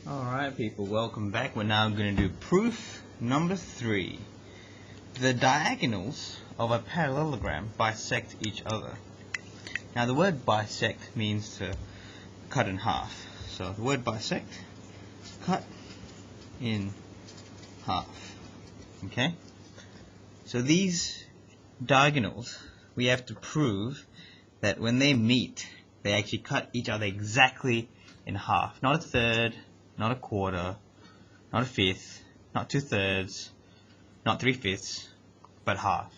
Alright people, welcome back. We're now going to do proof number 3. The diagonals of a parallelogram bisect each other. Now the word bisect means to cut in half. So the word bisect, cut in half. Okay? So these diagonals, we have to prove that when they meet, they actually cut each other exactly in half. Not a third, not a quarter, not a fifth, not 2/3, not 3/5, but half.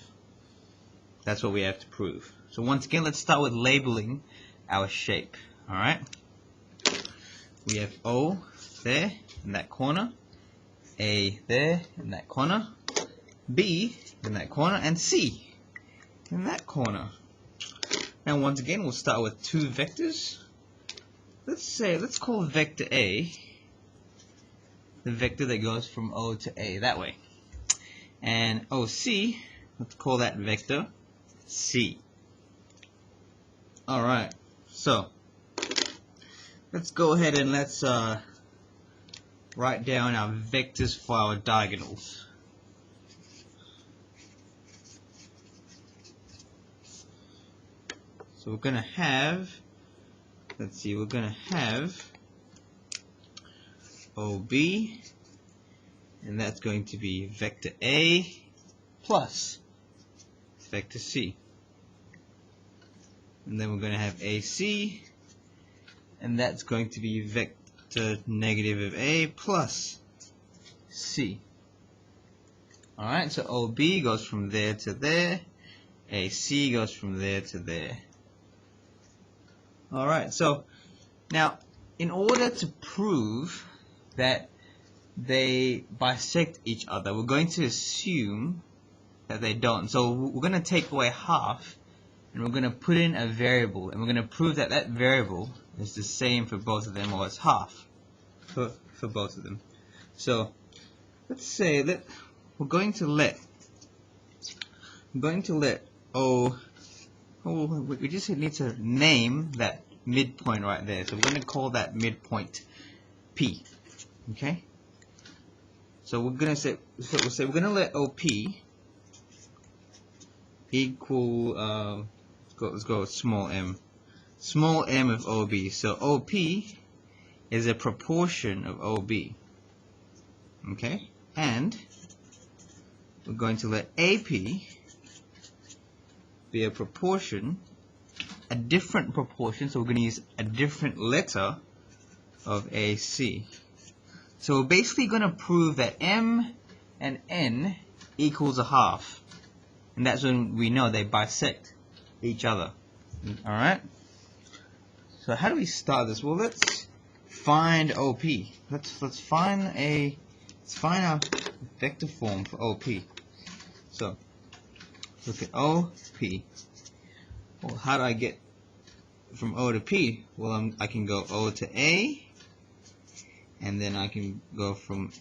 That's what we have to prove. So once again, let's start with labeling our shape. Alright? We have O there in that corner, A there in that corner, B in that corner, and C in that corner. Now once again, we'll start with two vectors. Let's call vector A the vector that goes from O to A, that way. And OC, let's call that vector C. Alright, so let's go ahead and let's write down our vectors for our diagonals. So we're going to have, we're going to have OB, and that's going to be vector A plus vector C. And then we're going to have AC, and that's going to be vector negative of A plus C. Alright, so OB goes from there to there, AC goes from there to there. Alright, so now in order to prove that they bisect each other, we're going to assume that they don't. So we're going to take away half, and we're going to put in a variable, and we're going to prove that that variable is the same for both of them, or it's half for both of them. So let's say that we're going to let we just need to name that midpoint right there. So we're going to call that midpoint P. Okay? So we're going to say, we're going to let OP equal, let's go with small m. Small m of OB. So OP is a proportion of OB. Okay? And we're going to let AP be a proportion, a different proportion, so we're going to use a different letter of AC. So we're basically going to prove that M and N equals a half. And that's when we know they bisect each other. Alright? So how do we start this? Well, let's find OP. Let's find our vector form for OP. So look at OP. Well, how do I get from O to P? Well, I can go O to A, and then I can go from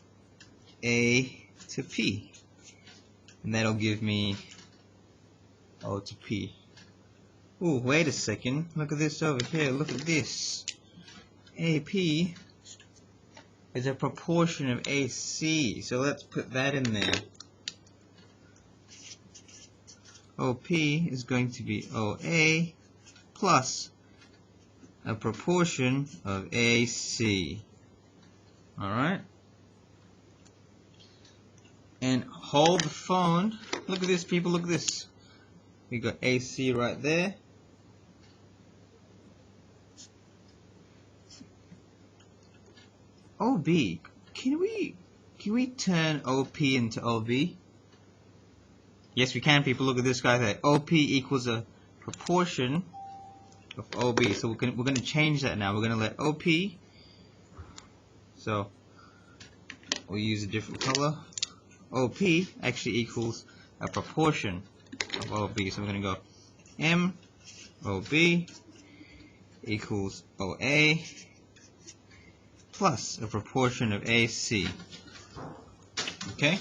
A to P, and that'll give me O to P. Ooh, wait a second, look at this over here, look at this. AP is a proportion of AC, so let's put that in there. OP is going to be OA plus a proportion of AC. Alright? And hold the phone. Look at this, people, look at this. We got AC right there. OB. Can we turn OP into OB? Yes, we can, people. Look at this guy there. OP equals a proportion of OB. So we're going to change that now. We're going to let OP. So we'll use a different color. OP actually equals a proportion of OB. So we're going to go M OB equals OA plus a proportion of AC. Okay?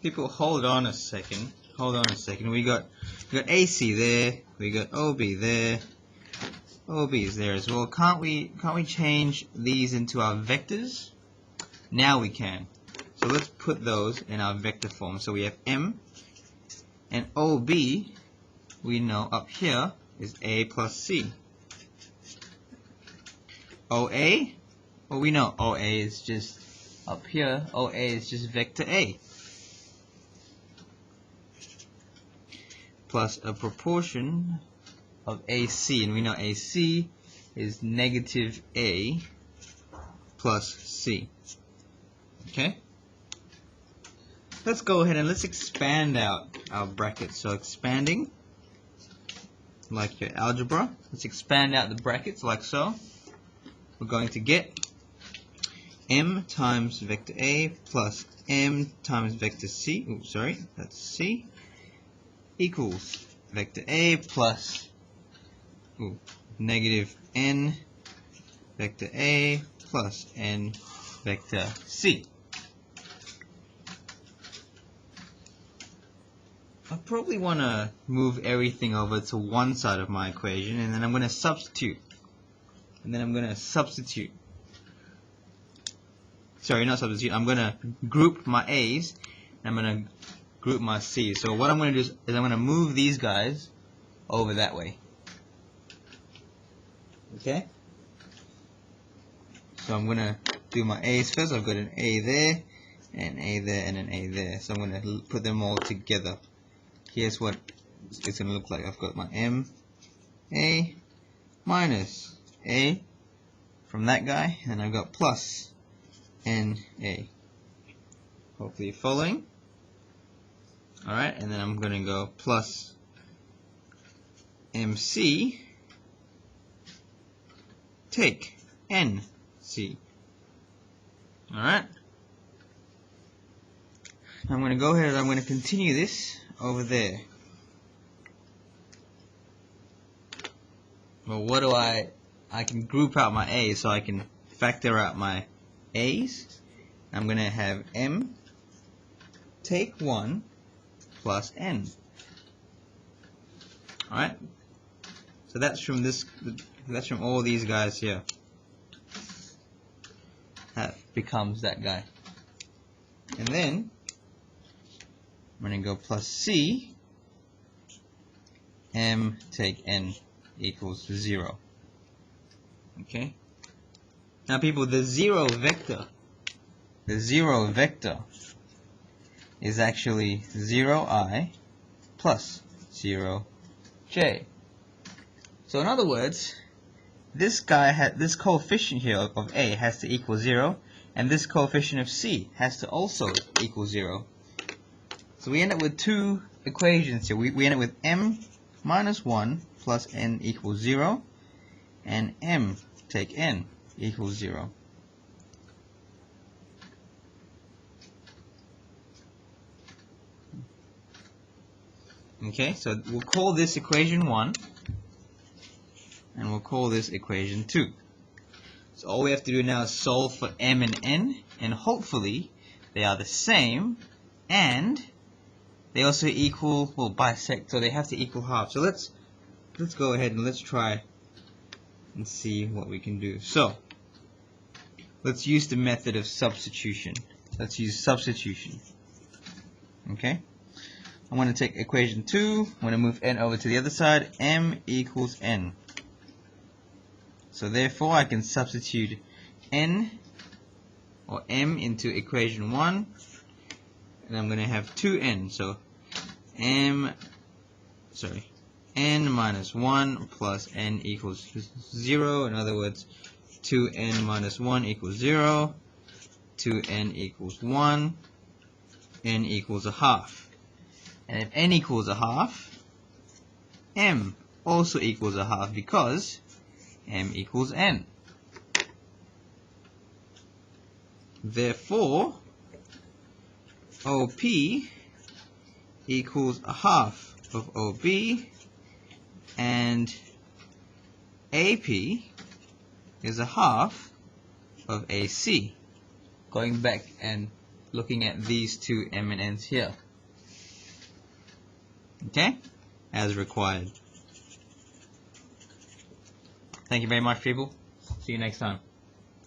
People, hold on a second. We got AC there, we got OB there, OB is there as well. Can't we change these into our vectors? Now we can. So let's put those in our vector form. So we have M, and OB, we know up here is A plus C. OA, well, we know OA is just up here. OA is just vector A plus a proportion of AC, and we know AC is negative A plus C. Okay? Let's go ahead and let's expand out our brackets. So expanding, like your algebra, let's expand out the brackets like so. We're going to get M times vector A plus M times vector C, oops, sorry, that's C, equals vector A plus negative N vector A plus N vector C. I probably want to move everything over to one side of my equation, and then I'm going to substitute. Sorry, not substitute. I'm going to group my A's, and I'm going to group my C's. So what I'm going to do is I'm going to move these guys over that way. Okay? So I'm going to do my A's first. I've got an A there, an A there, and an A there. So I'm going to put them all together. Here's what it's going to look like. I've got my M, A, minus A from that guy, and I've got plus N, A. Hopefully you're following. Alright, and then I'm going to go plus MC, take NC. Alright. I'm going to go ahead and I'm going to continue this over there. Well, what do I can group out my A's, so I can factor out my A's. I'm going to have M take 1 plus N. Alright? So that's from all these guys here. That becomes that guy. And then I'm going to go plus C, M take N equals 0. Okay? Now people, the zero vector is actually 0I plus 0J. So in other words, this coefficient here of A has to equal 0, and this coefficient of C has to also equal 0. So we end up with two equations here. We end up with M minus 1 plus N equals 0, and M take N equals 0. Okay, so we'll call this equation 1, and we'll call this equation 2. So all we have to do now is solve for M and N, and hopefully they are the same, and they also equal, well, bisect, so they have to equal half. So let's go ahead and let's try and see what we can do. So let's use the method of substitution. Let's use substitution. Okay? I'm going to take equation 2, I'm going to move N over to the other side. M equals N. So therefore I can substitute N or M into equation 1, and I'm going to have 2N. So N minus 1 plus N equals 0. In other words, 2N minus 1 equals 0. 2N equals 1. N equals a half. And if N equals a half, M also equals a half, because M equals N. Therefore, OP equals a half of OB, and AP is a half of AC. Going back and looking at these two M and N's here. Okay? As required. Thank you very much, people. See you next time.